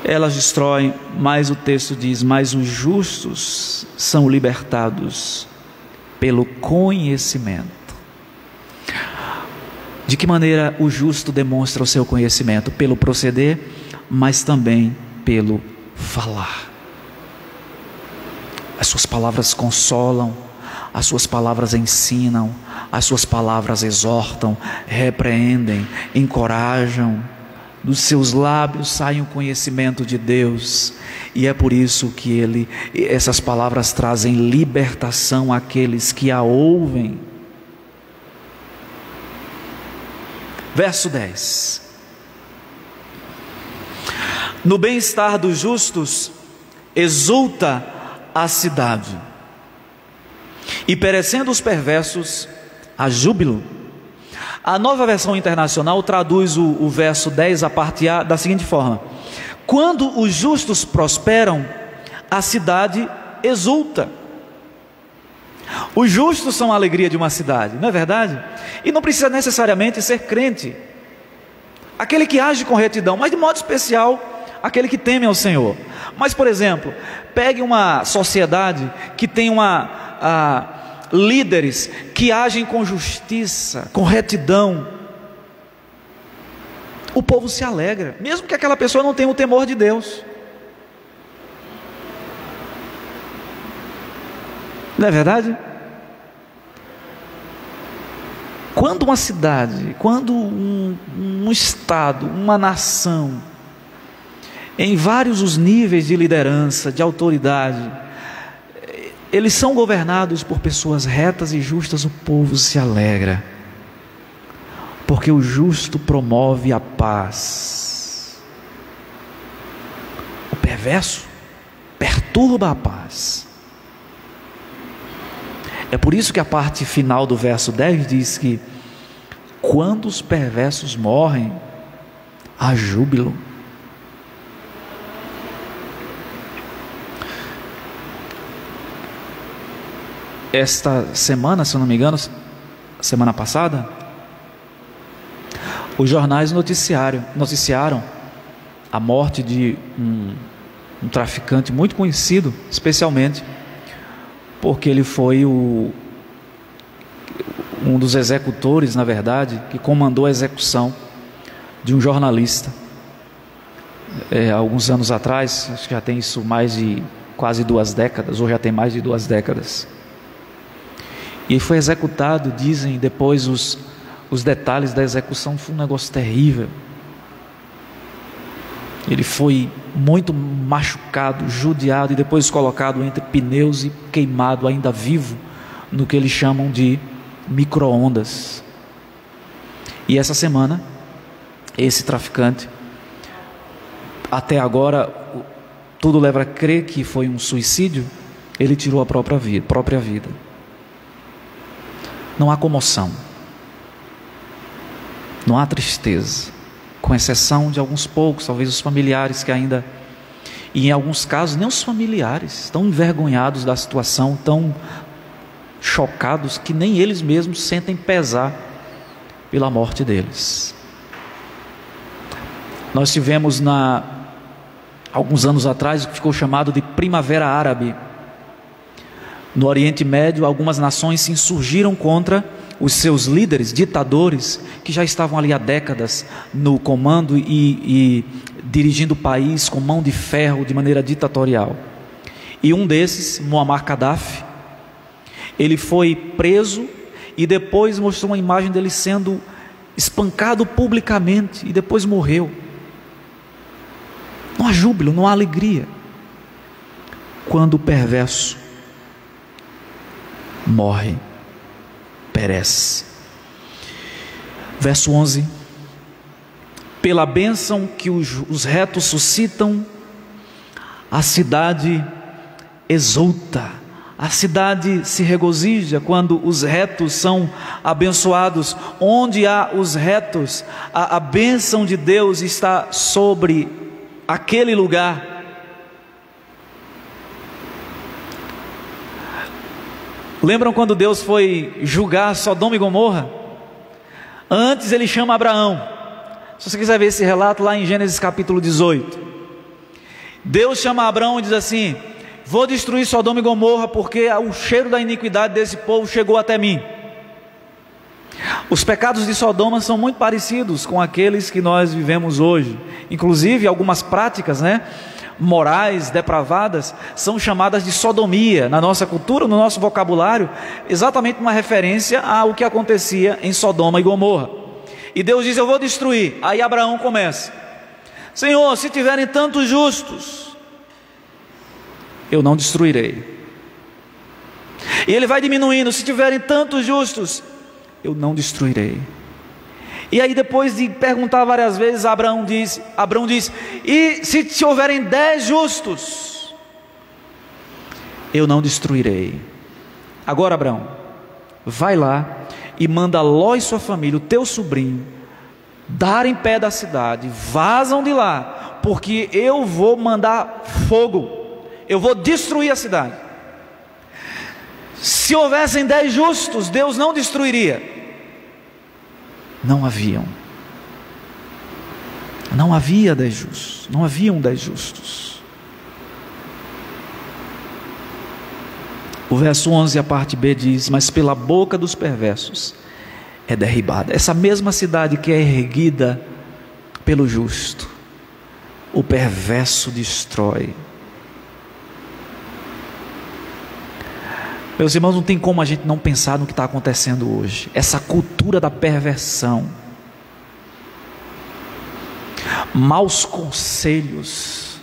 Elas destroem, mas o texto diz: mas os justos são libertados pelo conhecimento. De que maneira o justo demonstra o seu conhecimento? Pelo proceder, mas também pelo falar. As suas palavras consolam, as suas palavras ensinam, as suas palavras exortam, repreendem, encorajam. Dos seus lábios sai o conhecimento de Deus, e é por isso que essas palavras trazem libertação àqueles que a ouvem. Verso 10: no bem-estar dos justos exulta a cidade, e perecendo os perversos, há júbilo. A Nova Versão Internacional traduz o verso 10, a parte A, da seguinte forma: quando os justos prosperam, a cidade exulta. Os justos são a alegria de uma cidade, não é verdade? E não precisa necessariamente ser crente, aquele que age com retidão, mas de modo especial, aquele que teme ao Senhor. Mas, por exemplo, pegue uma sociedade que tem líderes que agem com justiça, com retidão, o povo se alegra, mesmo que aquela pessoa não tenha o temor de Deus. Não é verdade? Quando uma cidade, quando um estado, uma nação, em vários os níveis de liderança, de autoridade, eles são governados por pessoas retas e justas, o povo se alegra, porque o justo promove a paz, o perverso perturba a paz. É por isso que a parte final do verso 10 diz que quando os perversos morrem, há júbilo. Esta semana, se eu não me engano, semana passada, os jornais noticiaram a morte de um traficante muito conhecido, especialmente porque ele foi um dos executores, na verdade, que comandou a execução de um jornalista. Alguns anos atrás, acho que já tem isso mais de quase 2 décadas, ou já tem mais de 2 décadas. E ele foi executado, dizem depois os detalhes da execução, foi um negócio terrível. Ele foi muito machucado, judiado e depois colocado entre pneus e queimado ainda vivo no que eles chamam de micro-ondas. E essa semana, esse traficante, até agora, tudo leva a crer que foi um suicídio, ele tirou a própria vida. Não há comoção, não há tristeza, com exceção de alguns poucos, talvez os familiares que ainda, e em alguns casos nem os familiares, estão envergonhados da situação, tão chocados que nem eles mesmos sentem pesar pela morte deles. Nós tivemos alguns anos atrás o que ficou chamado de Primavera Árabe. No Oriente Médio, algumas nações se insurgiram contra os seus líderes, ditadores, que já estavam ali há décadas no comando e dirigindo o país com mão de ferro, de maneira ditatorial. E um desses, Muammar Gaddafi, ele foi preso e depois mostrou uma imagem dele sendo espancado publicamente e depois morreu. Não há júbilo, não há alegria quando o perverso morre, perece. Verso 11: pela bênção que os retos suscitam, a cidade exulta, a cidade se regozija quando os retos são abençoados. Onde há os retos, a bênção de Deus está sobre aquele lugar. Lembram quando Deus foi julgar Sodoma e Gomorra? Antes ele chama Abraão. Se você quiser ver esse relato lá em Gênesis capítulo 18, Deus chama Abraão e diz assim: vou destruir Sodoma e Gomorra porque o cheiro da iniquidade desse povo chegou até mim. Os pecados de Sodoma são muito parecidos com aqueles que nós vivemos hoje. Inclusive algumas práticas, morais depravadas são chamadas de sodomia na nossa cultura, no nosso vocabulário, exatamente uma referência ao que acontecia em Sodoma e Gomorra. E Deus diz: eu vou destruir. Aí Abraão começa: Senhor, se tiverem tantos justos, eu não destruirei. E ele vai diminuindo: se tiverem tantos justos, eu não destruirei. E aí, depois de perguntar várias vezes, Abraão diz: e se houverem 10 justos, eu não destruirei. Agora, Abraão, vai lá e manda Ló e sua família, o teu sobrinho, darem pé da cidade, vazam de lá, porque eu vou mandar fogo, eu vou destruir a cidade. Se houvessem 10 justos, Deus não destruiria. Não haviam. Não havia 10 justos. Não haviam 10 justos. O verso 11, a parte B diz: mas pela boca dos perversos é derribada. Essa mesma cidade que é erguida pelo justo, o perverso destrói. Meus irmãos, não tem como a gente não pensar no que está acontecendo hoje. Essa cultura da perversão, maus conselhos,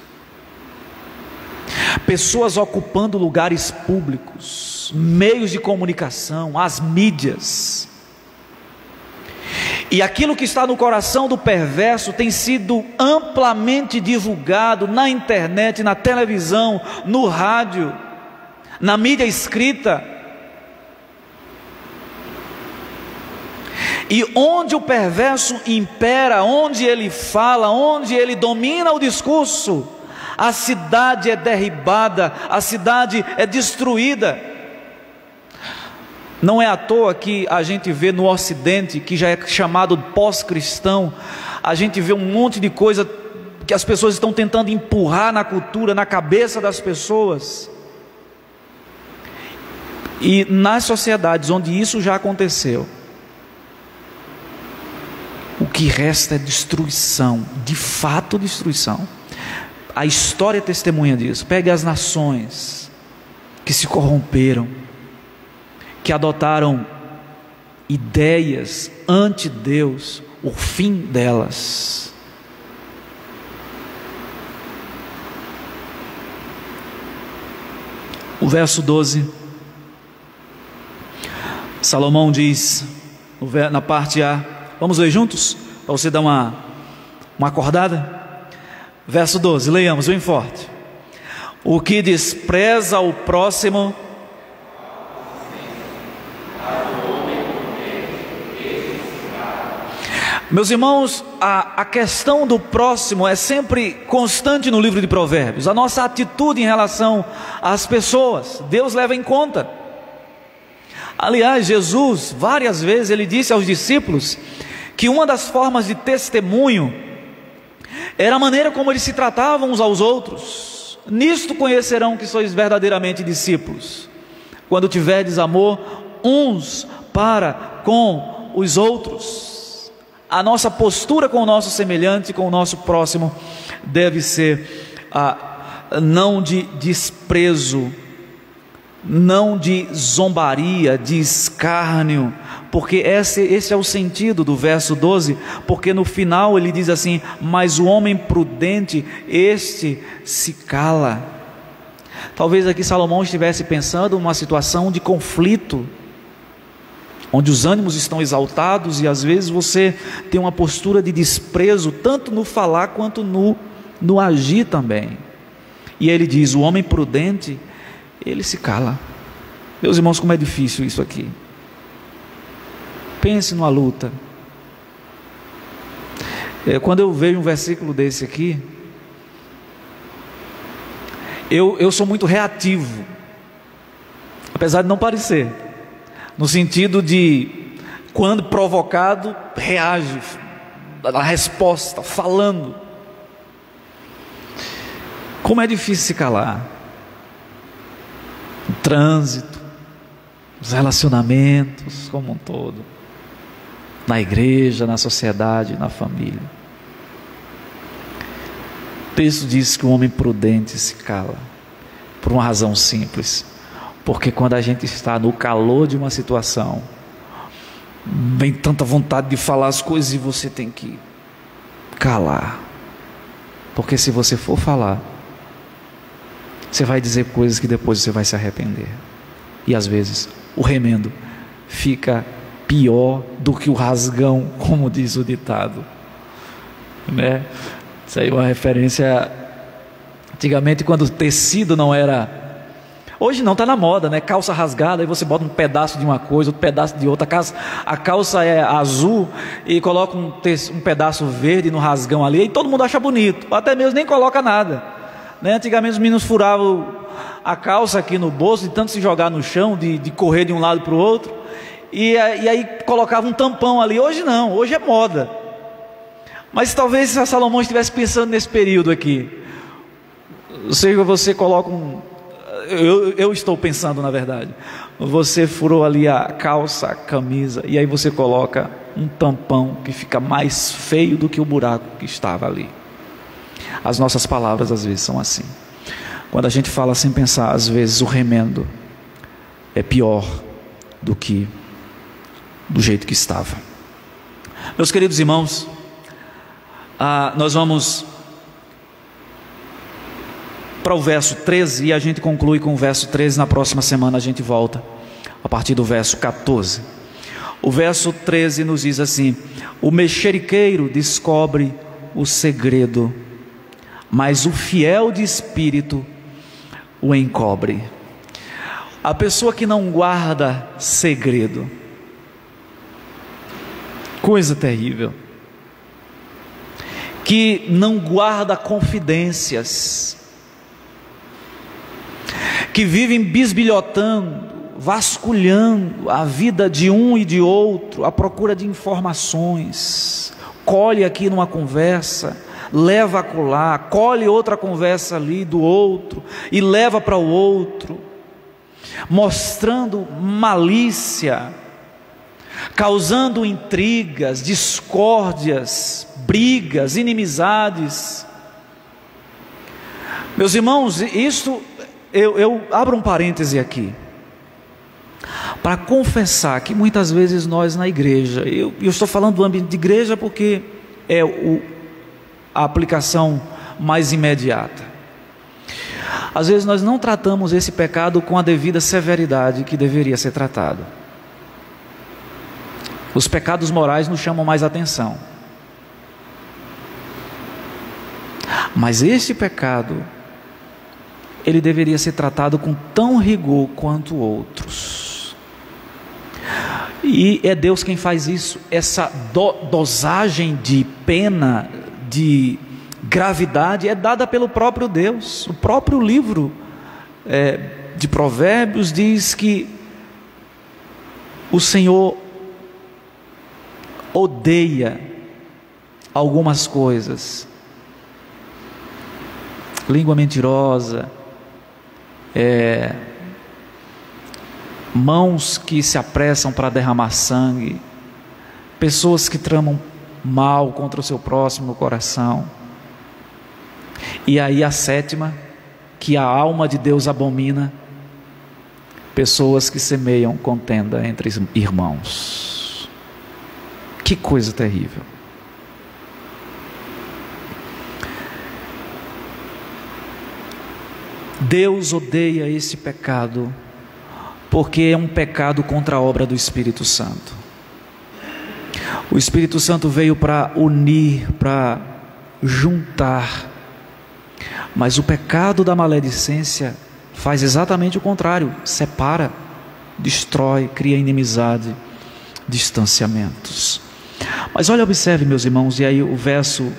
pessoas ocupando lugares públicos, meios de comunicação, as mídias. E aquilo que está no coração do perverso tem sido amplamente divulgado na internet, na televisão, no rádio, na mídia escrita. E onde o perverso impera, onde ele fala, onde ele domina o discurso, a cidade é derribada, a cidade é destruída. Não é à toa que a gente vê no Ocidente, que já é chamado pós-cristão, a gente vê um monte de coisa que as pessoas estão tentando empurrar na cultura, na cabeça das pessoas. E nas sociedades onde isso já aconteceu, o que resta é destruição, de fato destruição. A história é testemunha disso. Pegue as nações que se corromperam, que adotaram ideias ante Deus, o fim delas. O verso 12, Salomão diz, na parte A, vamos ler juntos? Para você dar uma acordada. Verso 12, leiamos bem forte. O que despreza o próximo, meus irmãos, a questão do próximo é sempre constante no livro de Provérbios. A nossa atitude em relação às pessoas, Deus leva em conta. Aliás, Jesus, várias vezes, ele disse aos discípulos que uma das formas de testemunho era a maneira como eles se tratavam uns aos outros. Nisto conhecerão que sois verdadeiramente discípulos, quando tiverdes amor uns para com os outros. A nossa postura com o nosso semelhante, com o nosso próximo, deve ser não de desprezo, não de zombaria, de escárnio, porque esse é o sentido do verso 12, porque no final ele diz assim: mas o homem prudente, este se cala. Talvez aqui Salomão estivesse pensando numa situação de conflito, onde os ânimos estão exaltados e às vezes você tem uma postura de desprezo, tanto no falar quanto no agir também. E ele diz: o homem prudente ele se cala. Meus irmãos, como é difícil isso aqui. Pense numa luta. Quando eu vejo um versículo desse aqui, eu sou muito reativo, apesar de não parecer, no sentido de, quando provocado, reage, dá resposta, falando. Como é difícil se calar. O trânsito, os relacionamentos como um todo, na igreja, na sociedade, na família. O texto diz que o homem prudente se cala, por uma razão simples, porque quando a gente está no calor de uma situação, vem tanta vontade de falar as coisas e você tem que calar, porque se você for falar, você vai dizer coisas que depois você vai se arrepender, e às vezes o remendo fica pior do que o rasgão, como diz o ditado, né? Isso aí é uma referência. Antigamente, quando o tecido não era, hoje não, está na moda, né? Calça rasgada, aí você bota um pedaço de uma coisa, outro pedaço de outra. A calça é azul e coloca um pedaço verde no rasgão ali, e todo mundo acha bonito, ou até mesmo nem coloca nada, né? Antigamente os meninos furavam a calça aqui no bolso, de tanto se jogar no chão, de correr de um lado para o outro, e aí colocava um tampão ali. Hoje não, hoje é moda. Mas talvez se Salomão estivesse pensando nesse período aqui, ou seja, você coloca eu estou pensando, na verdade, você furou ali a calça, a camisa, e aí você coloca um tampão que fica mais feio do que o buraco que estava ali. As nossas palavras às vezes são assim. Quando a gente fala sem pensar, às vezes o remendo é pior do que do jeito que estava. Meus queridos irmãos, nós vamos para o verso 13 e a gente conclui com o verso 13. Na próxima semana a gente volta a partir do verso 14. O verso 13 nos diz assim: o mexeriqueiro descobre o segredo, mas o fiel de espírito o encobre. A pessoa que não guarda segredo, coisa terrível, que não guarda confidências, que vivem bisbilhotando, vasculhando a vida de um e de outro, à procura de informações, colhe aqui numa conversa, leva acolá, colhe outra conversa ali do outro e leva para o outro, mostrando malícia, causando intrigas, discórdias, brigas, inimizades. Meus irmãos, isso eu abro um parêntese aqui para confessar que muitas vezes nós na igreja, eu estou falando do ambiente de igreja porque é a aplicação mais imediata. Às vezes nós não tratamos esse pecado com a devida severidade que deveria ser tratado. Os pecados morais nos chamam mais atenção, mas este pecado, ele deveria ser tratado com tão rigor quanto outros. E é Deus quem faz isso. Essa dosagem de pena, de gravidade, é dada pelo próprio Deus. O próprio livro de Provérbios diz que o Senhor odeia algumas coisas: língua mentirosa, mãos que se apressam para derramar sangue, pessoas que tramam mal contra o seu próximo no coração. E aí a sétima, que a alma de Deus abomina: pessoas que semeiam contenda entre irmãos. Que coisa terrível. Deus odeia esse pecado, porque é um pecado contra a obra do Espírito Santo. O Espírito Santo veio para unir, para juntar, mas o pecado da maledicência faz exatamente o contrário, separa, destrói, cria inimizade, distanciamentos. Mas olha, observe, meus irmãos, e aí o verso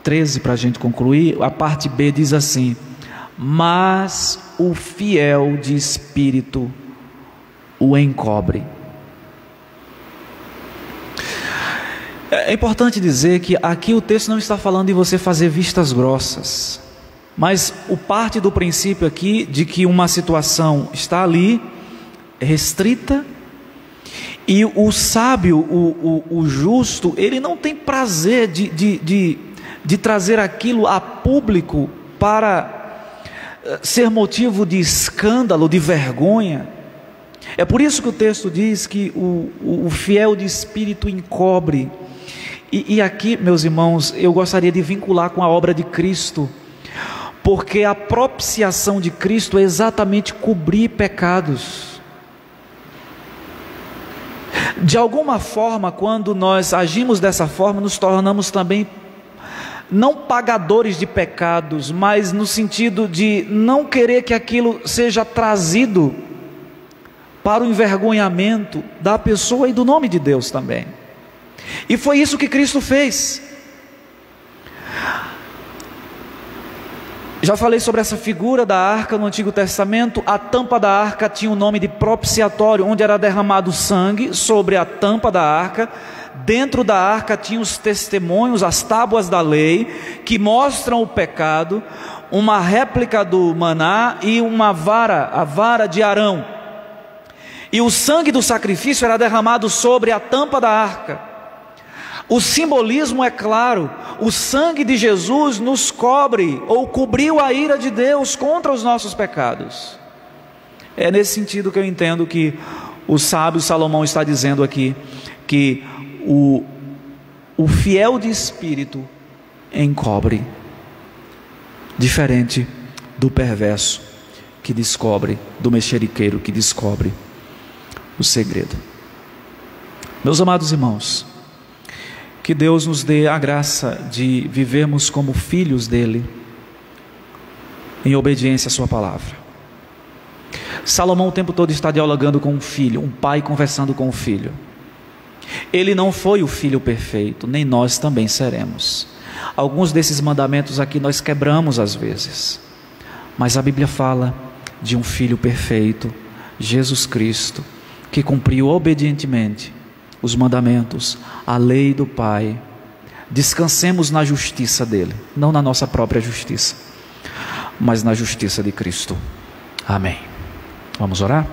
13, para a gente concluir, a parte B diz assim: mas o fiel de espírito o encobre. É importante dizer que aqui o texto não está falando de você fazer vistas grossas, mas o parte do princípio aqui de que uma situação está ali restrita, e o sábio, o justo, ele não tem prazer de trazer aquilo a público para ser motivo de escândalo, de vergonha. É por isso que o texto diz que o fiel de espírito encobre. E aqui, meus irmãos, eu gostaria de vincular com a obra de Cristo, porque a propiciação de Cristo é exatamente cobrir pecados. De alguma forma, quando nós agimos dessa forma, nos tornamos também não pagadores de pecados, mas no sentido de não querer que aquilo seja trazido para o envergonhamento da pessoa e do nome de Deus também. E foi isso que Cristo fez. Já falei sobre essa figura da arca no Antigo Testamento. A tampa da arca tinha o nome de propiciatório, onde era derramado sangue sobre a tampa da arca. Dentro da arca tinha os testemunhos, as tábuas da lei, que mostram o pecado, uma réplica do maná e uma vara, a vara de Arão. E o sangue do sacrifício era derramado sobre a tampa da arca. O simbolismo é claro: o sangue de Jesus nos cobre, ou cobriu a ira de Deus contra os nossos pecados. É nesse sentido que eu entendo que o sábio Salomão está dizendo aqui, que o fiel de espírito encobre, diferente do perverso que descobre, do mexeriqueiro que descobre o segredo. Meus amados irmãos, que Deus nos dê a graça de vivermos como filhos dele, em obediência à sua palavra. Salomão o tempo todo está dialogando com um filho, um pai conversando com o filho. Ele não foi o filho perfeito, nem nós também seremos. Alguns desses mandamentos aqui nós quebramos às vezes, mas a Bíblia fala de um filho perfeito, Jesus Cristo, que cumpriu obedientemente os mandamentos, a lei do Pai. Descansemos na justiça dele, não na nossa própria justiça, mas na justiça de Cristo. Amém. Vamos orar?